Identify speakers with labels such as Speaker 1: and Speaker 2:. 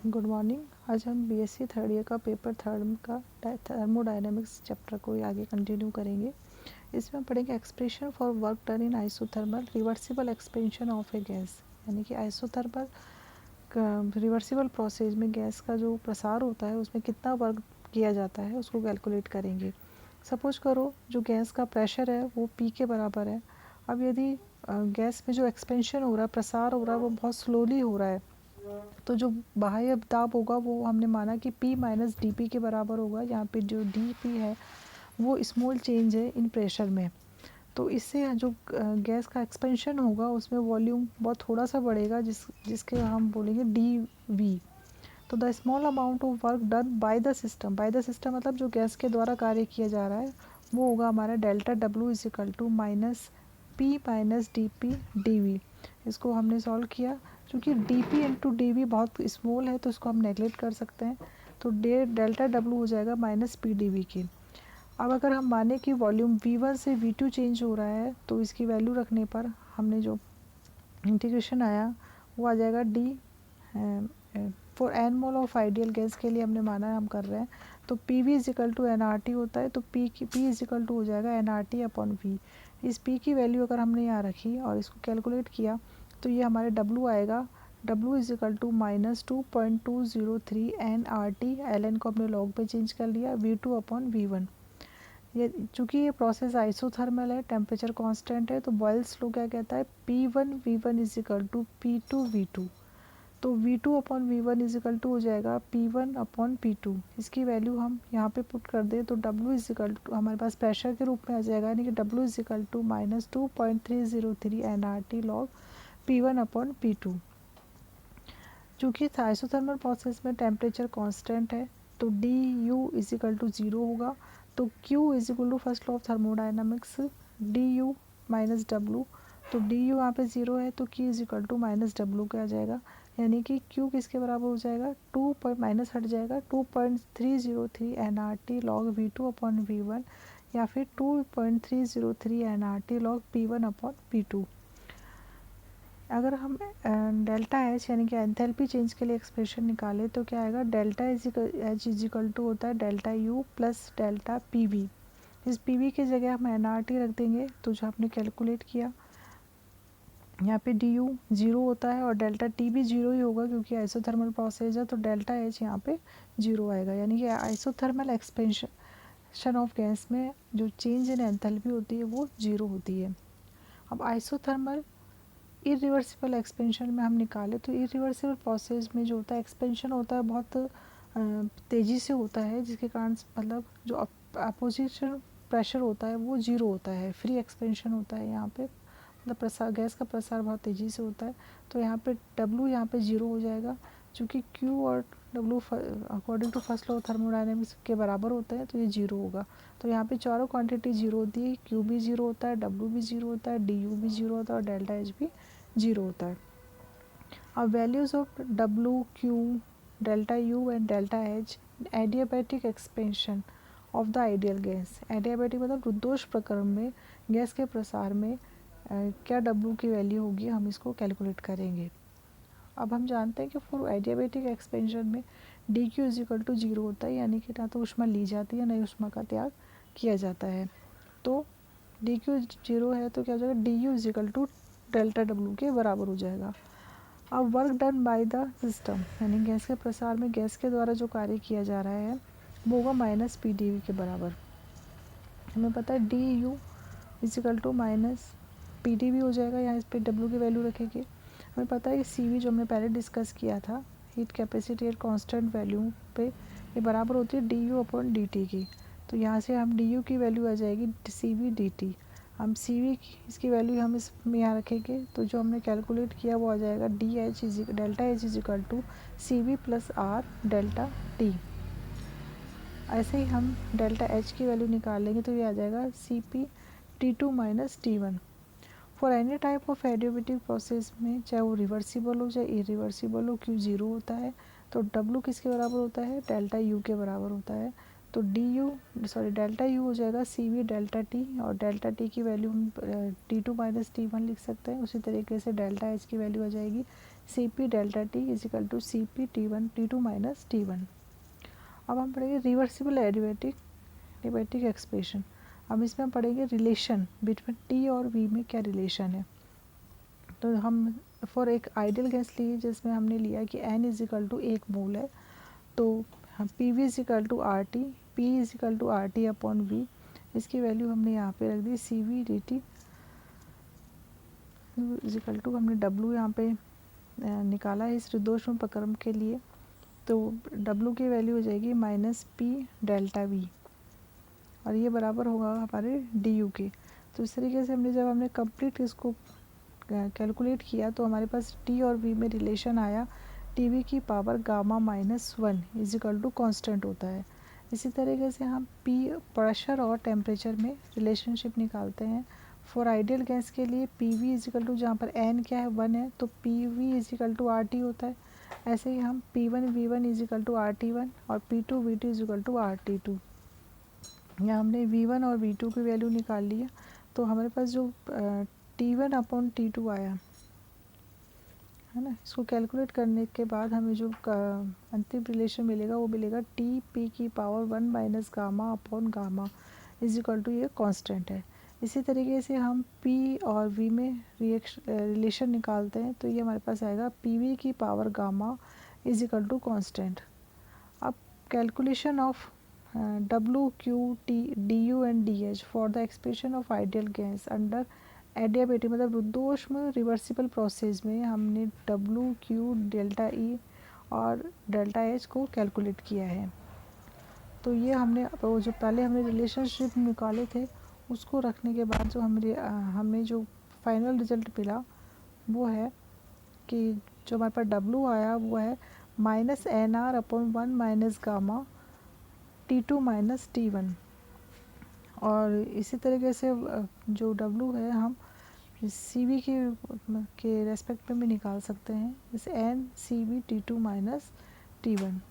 Speaker 1: Good morning. आज हम BSc third year का पेपर थर्ड का थर्मोडायनेमिक्स चैप्टर को आगे कंटिन्यू करेंगे। इसमें हम पढ़ेंगे expression for work done in isothermal reversible expansion of A gas, यानी कि आइसोथर्मल रिवर्सिबल प्रोसेस में गैस का जो प्रसार होता है उसमें कितना वर्क किया जाता है उसको कैलकुलेट करेंगे। सपोज करो जो गैस का प्रेशर है वो पी के बराबर है। अब यदि गैस में जो एक्सपेंशन हो रहा है, प्रसार हो रहा है, वो बहुत स्लोली हो रहा है, तो जो बाह्य दाब होगा वो हमने माना कि P माइनस डी पी के बराबर होगा। यहाँ पे जो डी पी है वो स्मॉल चेंज है इन प्रेशर में। तो इससे जो गैस का एक्सपेंशन होगा उसमें वॉल्यूम बहुत थोड़ा सा बढ़ेगा, जिसके हम बोलेंगे डी वी। तो the small amount of work done by the system मतलब जो गैस के द्वारा कार्य किया जा रहा है वो होगा हमारा delta W is equal to minus P minus D P D V. इसको हमने सॉल्व किया। क्योंकि D P into D V बहुत स्मॉल है तो इसको हम नेगलेक्ट कर सकते हैं। तो डेल्टा डब्ल्यू हो जाएगा माइनस पी डी वी की। अब अगर हम माने कि वॉल्यूम V1 से V2 चेंज हो रहा है तो इसकी वैल्यू रखने पर हमने जो इंटीग्रेशन आया वो आ जाएगा D for N mole of ideal gas के लिए हमने माना है, हम कर रहे हैं। तो P we is equal to N R T होता है। तो पी इज इक्वल टू हो जाएगा N R T upon V. इस पी की वैल्यू अगर हमने यहाँ रखी और इसको कैलकुलेट किया तो ये हमारे डब्लू आएगा। W is equal to minus 2.203 N R T. L N को हमने लॉग पे चेंज कर लिया। V2 upon V1। ये चूँकि ये प्रोसेस आइसोथर्मल है, टेम्परेचर कांस्टेंट है, तो बॉयल्स लॉ क्या कहता है, P1 V1 is equal to P2 V2। तो V2 upon V1 is equal to हो जाएगा P1 अपॉन P2। इसकी वैल्यू हम यहाँ पे पुट कर दें तो W इज इक्वल टू हमारे पास प्रेशर के रूप में आ जाएगा, यानी कि W is equal to minus 2.303 NRT log P1 upon P2। चूँकि आइसोथर्मल प्रोसेस में टेम्परेचर कांस्टेंट है तो D U is equal to zero होगा। तो Q इज इक्वल टू first law of thermodynamics D U minus W. तो D U यहाँ पे ज़ीरो है तो Q is equal to minus W के आ जाएगा, यानी कि Q किसके बराबर हो जाएगा, टू पॉइंट माइनस हट जाएगा 2.303 NRT log V2 upon V1, या फिर 2.303 NRT log P1 upon P2। अगर हम डेल्टा एच यानी कि एंथैल्पी चेंज के लिए एक्सप्रेशन निकालें तो क्या आएगा, delta H is equal to होता है delta U plus delta P V. इस पी वी की जगह हम एन आर टी रख देंगे। तो जो आपने कैलकुलेट किया यहाँ पे डी यू ज़ीरो होता है और डेल्टा टी भी ज़ीरो ही होगा क्योंकि आइसोथर्मल प्रोसेस है। तो डेल्टा एच यहाँ पे ज़ीरो आएगा, यानी कि आइसोथर्मल एक्सपेंशन ऑफ गैस में जो चेंज इन एंथैल्पी होती है वो ज़ीरो होती है। अब आइसोथर्मल इरिवर्सिबल एक्सपेंशन में हम निकाले तो इरिवर्सिबल प्रोसेस में जो होता है एक्सपेंशन होता है बहुत तेज़ी से होता है, जिसके कारण मतलब जो अपोजिशन प्रेशर होता है वो ज़ीरो होता है, फ्री एक्सपेंशन होता है यहाँ पे, मतलब प्रसार गैस का प्रसार बहुत तेज़ी से होता है। तो यहाँ पे W यहाँ पे ज़ीरो हो जाएगा। चूँकि Q और W according to first law thermodynamics के बराबर होते हैं तो ये ज़ीरो होगा। तो यहाँ पे चारों क्वांटिटी ज़ीरो होती है, Q भी ज़ीरो होता है, W भी ज़ीरो होता है, DU भी ज़ीरो होता है और डेल्टा H भी ज़ीरो होता है। अब values of W, Q, delta U and delta H adiabatic expansion of the ideal gas. Adiabatic मतलब रुद्धोष प्रक्रम में गैस के प्रसार में क्या W की वैल्यू होगी, हम इसको कैलकुलेट करेंगे। अब हम जानते हैं कि फॉर एडियाबैटिक एक्सपेंशन में D Q is equal to zero होता है, यानी कि ना तो ऊष्मा ली जाती है ना ही ऊष्मा का त्याग किया जाता है। तो डी क्यू जीरो है तो क्या हो जाएगा, D U is equal to delta W के बराबर हो जाएगा। अब work done by the system यानी गैस के प्रसार में गैस के द्वारा जो कार्य किया जा रहा है वो होगा माइनस पी डी वी के बराबर। हमें पता है D U is equal to minus P D V हो जाएगा, यहाँ इस पर डब्ल्यू की वैल्यू रखेंगे। हमें पता है कि सी वी जो हमने पहले डिस्कस किया था, heat capacity at constant value पे ये बराबर होती है D you upon D T की। तो यहाँ से हम डी यू की वैल्यू आ जाएगी सी वी डी टी। हम सी वी इसकी वैल्यू हम इसमें यहाँ रखेंगे तो जो हमने कैलकुलेट किया वो आ जाएगा D H is delta H is equal to C V plus R delta T. ऐसे ही हम डेल्टा एच की वैल्यू निकाल लेंगे तो ये आ जाएगा C P T two minus T one. For any type of adiabatic process में चाहे वो रिवर्सिबल हो चाहे इरिवर्सिबल हो, क्यू ज़ीरो होता है तो डब्लू किसके बराबर होता है, डेल्टा यू के बराबर होता है। तो डेल्टा यू हो जाएगा सी वी डेल्टा टी और डेल्टा टी की वैल्यू हम T two minus T one लिख सकते हैं। उसी तरीके से डेल्टा एच की वैल्यू आ जाएगी C P delta T is equal to C P T one T two minus T one. अब हम पढ़ेंगे रिवर्सिबल एडियाबैटिक एक्सप्रेशन। अब इसमें हम पढ़ेंगे रिलेशन बिटवीन टी और वी में क्या रिलेशन है। तो हम फॉर एक आइडियल गैस लिए जिसमें हमने लिया कि n is equal to 1 mole है, तो हम p we is equal to are t, p is equal to R T upon v, इसकी वैल्यू हमने यहाँ पे रख दी c v d t is equal to, हमने डब्लू यहाँ पे निकाला है इस निर्दोष प्रक्रम के लिए, तो डब्लू की वैल्यू हो जाएगी माइनस पी डेल्टा वी और ये बराबर होगा हमारे डी यू के। तो इस तरीके से जब हमने कंप्लीट इसको कैलकुलेट किया तो हमारे पास टी और वी में रिलेशन आया, टी वी की power gamma minus one is equal to constant होता है। इसी तरीके से हम पी प्रेशर और टेम्परेचर में रिलेशनशिप निकालते हैं। फॉर आइडियल गैस के लिए P we is equal to, जहाँ पर एन क्या है 1 है, तो P we is equal to are T होता है। ऐसे ही हम P one V one is equal to are T one और P two V two is equal to are T two. यहाँ हमने वी वन और वी टू की वैल्यू निकाल लिया, तो हमारे पास जो T one upon T two आया है ना, इसको कैलकुलेट करने के बाद हमें जो अंतिम रिलेशन मिलेगा वो मिलेगा टी पी की power 1 minus gamma upon gamma is equal to, ये कांस्टेंट है। इसी तरीके से हम पी और वी में रिलेशन निकालते हैं, तो ये हमारे पास आएगा पी वी की power gamma is equal to constant. अब calculation of W Q T D U and D H for the expression of ideal gas under adiabatic मतलब रुद्धोष्म रिवर्सिबल प्रोसेस में हमने डब्ल्यू क्यू डेल्टा ई और delta H को calculate किया है। तो ये हमने जो पहले हमने रिलेशनशिप निकाले थे उसको रखने के बाद जो हमें जो फाइनल रिजल्ट मिला वो है कि जो हमारे पास डब्ल्यू आया वो है minus N R upon 1 minus gamma T two minus T one. और इसी तरीके से जो डब्ल्यू है हम सी वी के रेस्पेक्ट में भी निकाल सकते हैं, जैसे N C V T two minus T one.